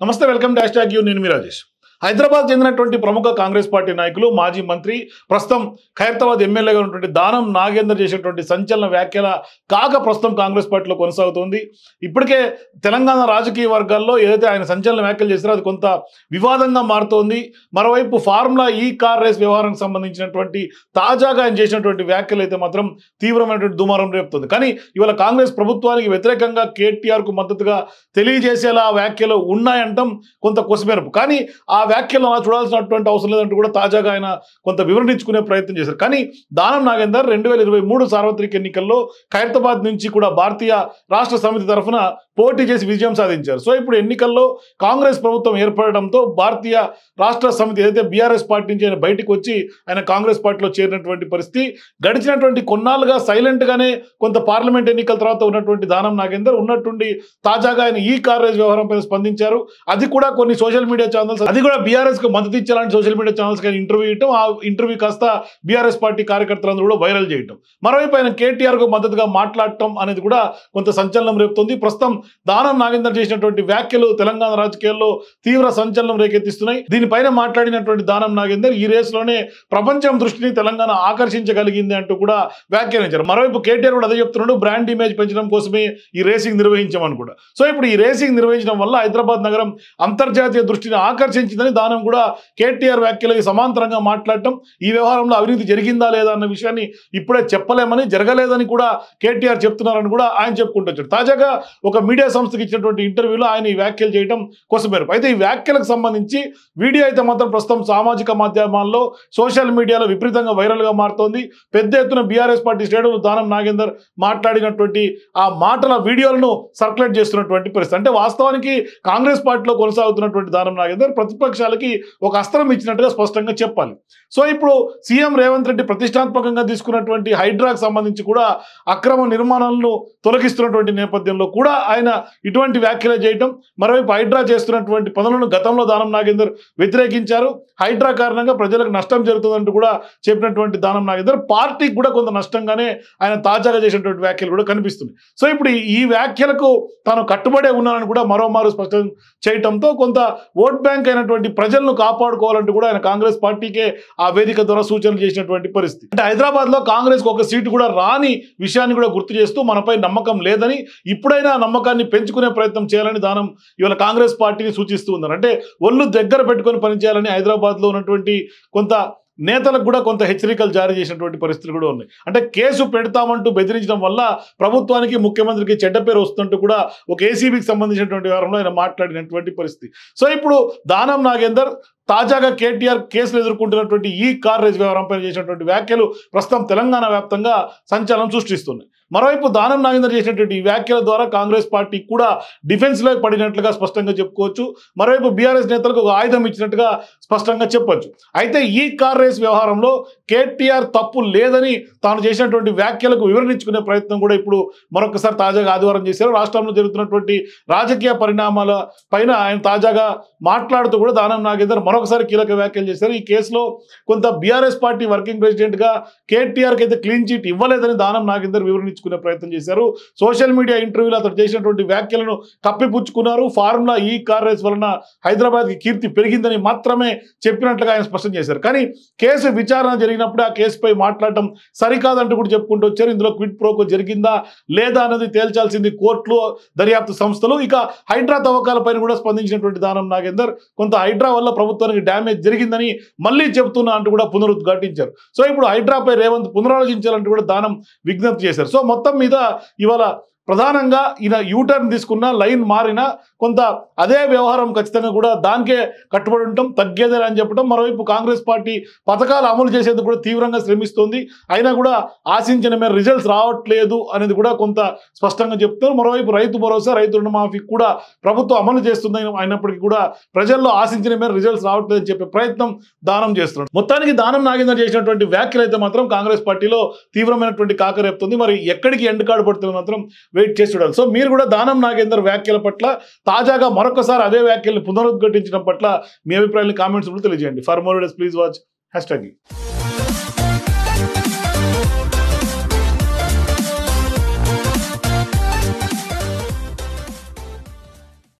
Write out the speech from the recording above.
నమస్తే welcome to hash tag you నేను మీ రాజేష్. హైదరాబాద్ చెందినటువంటి ప్రముఖ కాంగ్రెస్ పార్టీ నాయకులు మాజీ మంత్రి ప్రస్తుతం ఖైరతాబాద్ ఎమ్మెల్యేగా ఉన్నటువంటి దానం నాగేందర్ చేసేటువంటి సంచలన వ్యాఖ్యల ప్రస్తుతం కాంగ్రెస్ పార్టీలో కొనసాగుతోంది. ఇప్పటికే తెలంగాణ రాజకీయ వర్గాల్లో ఏదైతే ఆయన సంచలన వ్యాఖ్యలు చేస్తారో అది కొంత వివాదంగా మారుతోంది. మరోవైపు ఫార్ములా ఈ కార్ రేస్ వ్యవహారానికి సంబంధించినటువంటి తాజాగా ఆయన చేసినటువంటి వ్యాఖ్యలు అయితే మాత్రం తీవ్రమైనటువంటి దుమారం రేపుతుంది. కానీ ఇవాళ కాంగ్రెస్ ప్రభుత్వానికి వ్యతిరేకంగా కేటీఆర్కు మద్దతుగా తెలియజేసేలా వ్యాఖ్యలు ఉన్నాయంటాం కొంత కొసమెరుపు. కానీ ఆ వ్యాఖ్యలను చూడాల్సినటువంటి అవసరం లేదంటూ కూడా తాజాగా ఆయన కొంత వివరణించుకునే ప్రయత్నం చేశారు. కానీ దానం నాగేందర్ 2023 సార్వత్రిక ఎన్నికల్లో ఖైరతాబాద్ నుంచి కూడా భారతీయ రాష్ట్ర సమితి తరఫున పోటీ చేసి విజయం సాధించారు. సో ఇప్పుడు ఎన్నికల్లో కాంగ్రెస్ ప్రభుత్వం ఏర్పడడంతో భారతీయ రాష్ట్ర సమితి ఏదైతే బీఆర్ఎస్ పార్టీ నుంచి ఆయన బయటకు వచ్చి ఆయన కాంగ్రెస్ పార్టీలో చేరినటువంటి పరిస్థితి. గడిచినటువంటి కొన్నాళ్ళుగా సైలెంట్గానే కొంత పార్లమెంట్ ఎన్నికల తర్వాత ఉన్నటువంటి దానం నాగేందర్ ఉన్నట్టుండి తాజాగా ఆయన ఈ కార్ రేస్ వ్యవహారంపై స్పందించారు. అది కూడా కొన్ని సోషల్ మీడియా ఛానల్స్ అది కూడా బీఆర్ఎస్ కు మద్దతు ఇచ్చేలాంటి సోషల్ మీడియా ఛానల్స్ కానీ ఇంటర్వ్యూ ఇవ్వటం, ఆ ఇంటర్వ్యూ కాస్త బీఆర్ఎస్ పార్టీ కార్యకర్తలందరూ కూడా వైరల్ చేయటం, మరోవైపు ఆయన కేటీఆర్ కు మద్దతుగా మాట్లాడటం అనేది కూడా కొంత సంచలనం రేపుతుంది. ప్రస్తుతం దానం నాగేందర్ చేసినటువంటి వ్యాఖ్యలు తెలంగాణ రాజకీయాల్లో తీవ్ర సంచలనం రేకెత్తిస్తున్నాయి. దీనిపైన మాట్లాడినటువంటి దానం నాగేందర్ ఈ రేసులోనే ప్రపంచం దృష్టిని తెలంగాణ ఆకర్షించగలిగింది అంటూ కూడా వ్యాఖ్యానించారు. మరోవైపు కేటీఆర్ కూడా అదే చెప్తున్నాడు, బ్రాండ్ ఇమేజ్ పెంచడం కోసమే ఈ రేసింగ్ నిర్వహించామని కూడా. సో ఇప్పుడు ఈ రేసింగ్ నిర్వహించడం వల్ల హైదరాబాద్ నగరం అంతర్జాతీయ దృష్టిని ఆకర్షించిందని దానం కూడా కేటీఆర్ వ్యాఖ్యలకి సమాంతరంగా మాట్లాడటం, ఈ వ్యవహారంలో అవినీతి జరిగిందా లేదా అన్న విషయాన్ని ఇప్పుడే చెప్పలేమని, జరగలేదని కూడా కేటీఆర్ చెప్తున్నారని కూడా ఆయన చెప్పుకుంటూ వచ్చాడు. తాజాగా ఒక మీడియా సంస్థకి ఇచ్చినటువంటి ఇంటర్వ్యూలో ఆయన ఈ వ్యాఖ్యలు చేయడం కోసమేరకు. అయితే ఈ వ్యాఖ్యలకు సంబంధించి వీడియో అయితే మాత్రం ప్రస్తుతం సామాజిక మాధ్యమాల్లో సోషల్ మీడియాలో విపరీతంగా వైరల్గా మారుతోంది. పెద్ద ఎత్తున బీఆర్ఎస్ పార్టీ శ్రేణులు దానం నాగేందర్ మాట్లాడినటువంటి ఆ మాటల వీడియోలను సర్క్యులేట్ చేస్తున్నటువంటి పరిస్థితి. అంటే వాస్తవానికి కాంగ్రెస్ పార్టీలో కొనసాగుతున్నటువంటి దానం నాగేందర్ ప్రతిపక్షాలకి ఒక అస్త్రం ఇచ్చినట్టుగా స్పష్టంగా చెప్పాలి. సో ఇప్పుడు సీఎం రేవంత్ రెడ్డి ప్రతిష్టాత్మకంగా తీసుకున్నటువంటి హైడ్రాకు సంబంధించి కూడా అక్రమ నిర్మాణాలను తొలగిస్తున్నటువంటి నేపథ్యంలో కూడా ఆయన ఇటువంటి వ్యాఖ్యలు చేయటం, మరోవైపు హైడ్రా చేస్తున్నటువంటి పనులను గతంలో దానం నాగేందర్ వ్యతిరేకించారు. హైడ్రా కారణంగా ప్రజలకు నష్టం జరుగుతుందంటూ కూడా చెప్పినటువంటి దానం నాగేందర్ పార్టీకి కూడా కొంత నష్టంగానే ఆయన తాజాగా చేసినటువంటి వ్యాఖ్యలు కూడా కనిపిస్తున్నాయి. సో ఇప్పుడు ఈ వ్యాఖ్యలకు తాను కట్టుబడే ఉన్నానని కూడా మరోమారు స్పష్టం చేయటంతో కొంత ఓట్ బ్యాంక్ అయినటువంటి ప్రజలను కాపాడుకోవాలంటూ కూడా ఆయన కాంగ్రెస్ పార్టీకే ఆ వేదిక ద్వారా సూచనలు చేసినటువంటి పరిస్థితి. అంటే హైదరాబాద్ లో కాంగ్రెస్ కు ఒక సీటు కూడా రాని విషయాన్ని కూడా గుర్తు చేస్తూ మనపై నమ్మకం లేదని, ఇప్పుడైనా నమ్మకాన్ని పెంచుకునే ప్రయత్నం చేయాలని దానం ఇవాళ కాంగ్రెస్ పార్టీని సూచిస్తూ ఉన్నారు. అంటే ఒళ్ళు దగ్గర పెట్టుకొని పనిచేయాలని హైదరాబాద్ లో ఉన్నటువంటి కొంత నేతలకు కూడా కొంత హెచ్చరికలు జారీ చేసినటువంటి పరిస్థితులు కూడా ఉన్నాయి. అంటే కేసు పెడతామంటూ బెదిరించడం వల్ల ప్రభుత్వానికి ముఖ్యమంత్రికి చెడ్డ పేరు వస్తుంటూ కూడా ఒక ఏసీబీకి సంబంధించినటువంటి వ్యవహారంలో ఆయన మాట్లాడినటువంటి పరిస్థితి. సో ఇప్పుడు దానం నాగేందర్ తాజాగా కేటీఆర్ కేసులు ఎదుర్కొంటున్నటువంటి ఈ కార్ రేస్ వ్యవహారంపై చేసినటువంటి వ్యాఖ్యలు ప్రస్తుతం తెలంగాణ వ్యాప్తంగా సంచలనం సృష్టిస్తున్నాయి. మరోవైపు దానం నాగేందర్ చేసినటువంటి ఈ వ్యాఖ్యల ద్వారా కాంగ్రెస్ పార్టీ కూడా డిఫెన్స్లో పడినట్లుగా స్పష్టంగా చెప్పుకోవచ్చు. మరోవైపు బీఆర్ఎస్ నేతలకు ఒక ఆయుధం ఇచ్చినట్టుగా స్పష్టంగా చెప్పొచ్చు. అయితే ఈ కార్ రేస్ వ్యవహారంలో కేటీఆర్ తప్పు లేదని తాను చేసినటువంటి వ్యాఖ్యలకు వివరణించుకునే ప్రయత్నం కూడా ఇప్పుడు మరొకసారి తాజాగా ఆదివారం చేశారు. రాష్ట్రంలో జరుగుతున్నటువంటి రాజకీయ పరిణామాల పైన ఆయన తాజాగా మాట్లాడుతూ కూడా దానం నాగేందర్ మరొకసారి కీలక వ్యాఖ్యలు చేశారు. ఈ కేసులో కొంత బీఆర్ఎస్ పార్టీ వర్కింగ్ ప్రెసిడెంట్గా కేటీఆర్కి అయితే క్లీన్ చిట్ ఇవ్వలేదని దానం నాగేందర్ వివరించుకునే ప్రయత్నం చేశారు. సోషల్ మీడియా ఇంటర్వ్యూలో అతను చేసినటువంటి వ్యాఖ్యలను కప్పిపుచ్చుకున్నారు. ఫార్ములా ఈ కార్ రేస్ వలన హైదరాబాద్కి కీర్తి పెరిగిందని మాత్రమే చెప్పినట్లుగా ఆయన స్పష్టం చేశారు. కానీ కేసు విచారణ జరిగినప్పుడు ఆ కేసుపై మాట్లాడటం సరికాదంటూ కూడా చెప్పుకుంటూ వచ్చారు. ఇందులో క్విడ్ ప్రోకో జరిగిందా లేదా అన్నది తేల్చాల్సింది కోర్టులు, దర్యాప్తు సంస్థలు. ఇక హైడ్రా తవ్వకాలపైన కూడా స్పందించినటువంటి దానం నాగేందర్ కొంత హైడ్రా వల్ల ప్రభుత్వానికి డ్యామేజ్ జరిగిందని మళ్ళీ చెబుతున్నా అంటూ కూడా పునరుద్ఘాటించారు. సో ఇప్పుడు హైడ్రాపై రేవంత్ పునరాలోచించాలంటూ కూడా దానం విజ్ఞప్తి చేశారు. సో మొత్తం మీద ఇవాళ ప్రధానంగా ఈయన యూటర్న్ తీసుకున్న, లైన్ మారిన కొంత అదే వ్యవహారం ఖచ్చితంగా కూడా దానికే కట్టుబడి ఉంటాం, తగ్గేదే అని చెప్పడం. మరోవైపు కాంగ్రెస్ పార్టీ పథకాలు అమలు చేసేందుకు కూడా తీవ్రంగా శ్రమిస్తోంది, అయినా కూడా ఆశించిన మేర రిజల్ట్స్ రావట్లేదు అనేది కూడా కొంత స్పష్టంగా చెప్తున్నారు. మరోవైపు రైతు భరోసా, రైతు రుణమాఫీ కూడా ప్రభుత్వం అమలు చేస్తుంది అయినప్పటికీ కూడా ప్రజల్లో ఆశించిన మేర రిజల్ట్స్ రావట్లేదని చెప్పే ప్రయత్నం దానం చేస్తున్నాడు. మొత్తానికి దానం నాగేందర్ చేసినటువంటి వ్యాఖ్యలు అయితే మాత్రం కాంగ్రెస్ పార్టీలో తీవ్రమైనటువంటి కాకరేపుతుంది. మరి ఎక్కడికి ఎండ్ కార్డు పడుతుంది మాత్రం వెయిట్ చేసి చూడాలి. సో మీరు కూడా దానం నాగేందర్ వ్యాఖ్యల పట్ల తాజాగా మరొకసారి అదే వ్యాఖ్యల్ని పునరుద్ఘాటించడం పట్ల మీ అభిప్రాయాన్ని కామెంట్స్ తెలియజేయండి. For more videos please watch hash tag.